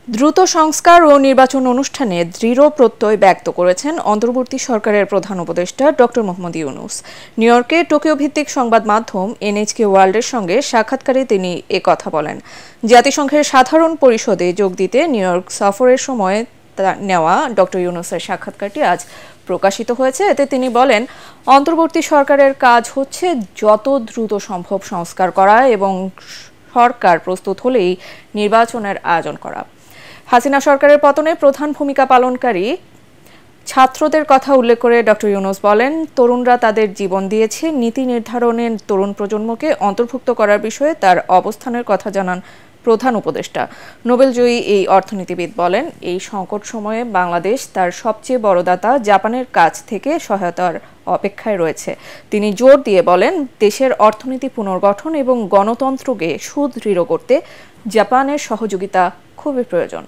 দ্রুত সংস্কার ও নির্বাচন অনুষ্ঠানে দৃঢ় প্রত্যয় ব্যক্ত করেছেন অন্তর্বর্তী সরকারের প্রধান উপদেষ্টা ডক্টর মোহাম্মদ ইউনূস। নিউ ইয়র্কে টোকিও ভিত্তিক সংবাদ মাধ্যম এনএইচকে ওয়ার্ল্ডের সঙ্গে সাক্ষাৎকারে তিনি একথা বলেন। জাতিসংঘের সাধারণ পরিষদে যোগ দিতে নিউ ইয়র্ক সফরের সময় নেওয়া ডক্টর ইউনূসের সাক্ষাৎকারটি আজ প্রকাশিত হয়েছে। এতে তিনি বলেন, অন্তর্বর্তী সরকারের কাজ হচ্ছে যত দ্রুত সম্ভব সংস্কার করা এবং সরকার প্রস্তুত হলেই নির্বাচনের আয়োজন করা। হাসিনা সরকারের পতনে প্রধান ভূমিকা পালনকারী ছাত্রদের কথা উল্লেখ করে ডক্টর ইউনূস বলেন, তরুণরা তাদের জীবন দিয়েছে। নীতি নির্ধারণে তরুণ প্রজন্মকে অন্তর্ভুক্ত করার বিষয়ে তার অবস্থানের কথা জানান প্রধান উপদেষ্টা। নোবেলজয়ী এই অর্থনীতিবিদ বলেন, এই সংকট সময়ে বাংলাদেশ তার সবচেয়ে বড় দাতা জাপানের কাছ থেকে সহায়তার অপেক্ষায় রয়েছে। তিনি জোর দিয়ে বলেন, দেশের অর্থনীতি পুনর্গঠন এবং গণতন্ত্রকে সুদৃঢ় করতে জাপানের সহযোগিতা খুবই প্রয়োজন।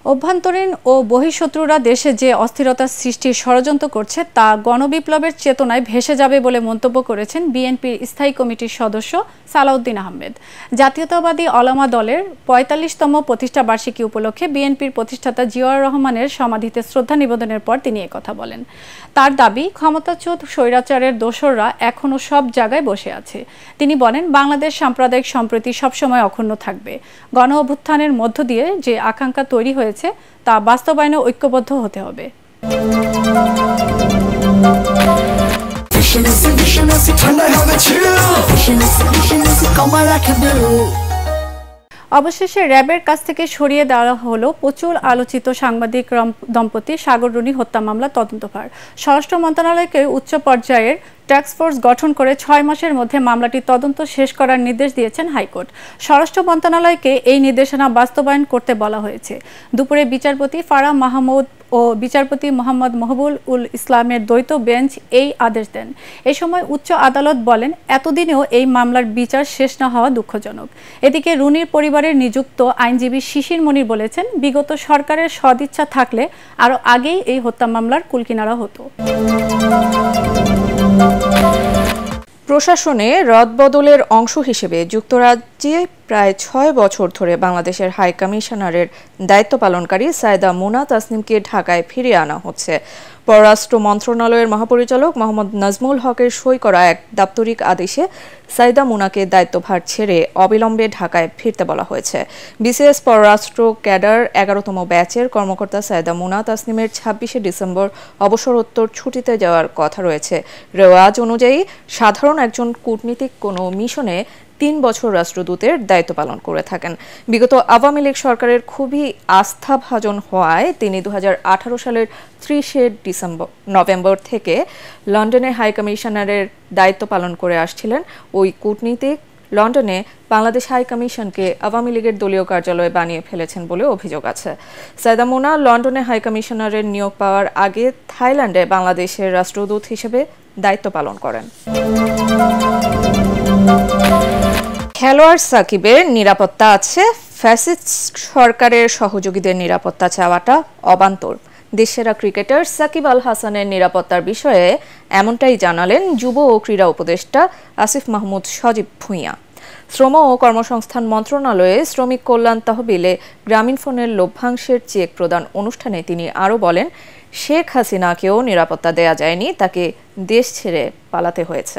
অভ্যন্তরীণ ও বহিঃশত্রুরা দেশে যে অস্থিরতা সৃষ্টির ষড়যন্ত্র করছে তা গণবিপ্লবের চেতনায় ভেসে যাবে বলে মন্তব্য করেছেন বিএনপির স্থায়ী কমিটির সদস্য সালাউদ্দিন আহমেদ। জাতীয়তাবাদী ওলামা দলের ৪৫তম প্রতিষ্ঠা বার্ষিকী উপলক্ষে বিএনপির প্রতিষ্ঠাতা জিয়াউর রহমানের সমাধিতে শ্রদ্ধা নিবেদনের পর তিনি একথা বলেন। তার দাবি, ক্ষমতাচ্যুত স্বৈরাচারের দোসররা এখনও সব জায়গায় বসে আছে। তিনি বলেন, বাংলাদেশ সাম্প্রদায়িক সম্প্রীতি সবসময় অক্ষুণ্ণ থাকবে। গণ অভ্যুত্থানের মধ্য দিয়ে যে আকাঙ্ক্ষা তৈরি হয়েছে তা বাস্তবায়নে ঐক্যবদ্ধ হতে হবে। অবশেষে র্যাবের কাছ থেকে সরিয়ে দেওয়া হলো প্রচুর আলোচিত সাংবাদিক দম্পতি সাগর রুনি হত্যা মামলা তদন্তভার। স্বরাষ্ট্র মন্ত্রণালয়কে উচ্চ পর্যায়ের টাস্ক ফোর্স গঠন করে ৬ মাসের মধ্যে মামলাটির তদন্ত শেষ করার নির্দেশ দিয়েছেন হাইকোর্ট। স্বরাষ্ট্র মন্ত্রণালয়কে এই নির্দেশনা বাস্তবায়ন করতে বলা হয়েছে। দুপুরে বিচারপতি ফারাহ মাহমুদ ও বিচারপতি মোহাম্মদ মহবুল উল ইসলামের দ্বৈত বেঞ্চ এই আদেশ দেন। এ সময় উচ্চ আদালত বলেন, এতদিনেও এই মামলার বিচার শেষ না হওয়া দুঃখজনক। এদিকে রুনির পরিবারের নিযুক্ত আইনজীবী শিশির মনির বলেছেন, বিগত সরকারের সদিচ্ছা থাকলে আরও আগেই এই হত্যা মামলার কুলকিনারা হতো। প্রশাসনে রদবদলের অংশ হিসেবে যুক্তরাজ্যে প্রায় ৬ বছর ধরে বাংলাদেশের হাই কমিশনারের দায়িত্ব পালনকারী সাইদা মুনা তাসনিমকে ঢাকায় ফিরিয়ে আনা হচ্ছে। পররাষ্ট্র মন্ত্রণালয়ের মহাপরিচালক মোহাম্মদ নাজমুল হকের সই করা এক দাপ্তরিক আদেশে সাইদা মুনাকে দায়িত্বভার ছেড়ে অবিলম্বে ঢাকায় ফিরতে বলা হয়েছে। বিসিএস পররাষ্ট্র ক্যাডার ১১তম ব্যাচের কর্মকর্তা সাইদা মুনা তাসনিমের ২৬শে ডিসেম্বর অবসরোত্তর ছুটিতে যাওয়ার কথা রয়েছে। রেওয়াজ অনুযায়ী সাধারণ একজন কূটনীতিক কোনো মিশনে ৩ বছর রাষ্ট্রদূতের দায়িত্ব পালন করে থাকেন। বিগত আওয়ামী লীগ সরকারের খুবই আস্থাভাজন হওয়ায় তিনি ২০১৮ সালের ৩০শে নভেম্বর থেকে লন্ডনে হাই কমিশনারের দায়িত্ব পালন করে আসছিলেন। ওই কূটনীতিক লন্ডনে বাংলাদেশ হাই কমিশনকে আওয়ামী লীগের দলীয় কার্যালয় বানিয়ে ফেলেছেন বলে অভিযোগ আছে। সাইদা মুনা লন্ডনে হাই কমিশনারের নিয়োগ পাওয়ার আগে থাইল্যান্ডে বাংলাদেশের রাষ্ট্রদূত হিসেবে দায়িত্ব পালন করেন। খেলোয়াড় সাকিবের নিরাপত্তা আছে, ফ্যাসিস্ট সরকারের সহযোগীদের নিরাপত্তা চাওয়াটা অবান্তর। দেশসেরা ক্রিকেটার সাকিব আল হাসানের নিরাপত্তার বিষয়ে এমনটাই জানালেন যুব ও ক্রীড়া উপদেষ্টা আসিফ মাহমুদ সজীব ভুঁইয়া। শ্রম ও কর্মসংস্থান মন্ত্রণালয়ে শ্রমিক কল্যাণ তহবিলে গ্রামীণফোনের লভ্যাংশের চেক প্রদান অনুষ্ঠানে তিনি আরও বলেন, শেখ হাসিনাকেও নিরাপত্তা দেয়া যায়নি, তাকে দেশ ছেড়ে পালাতে হয়েছে।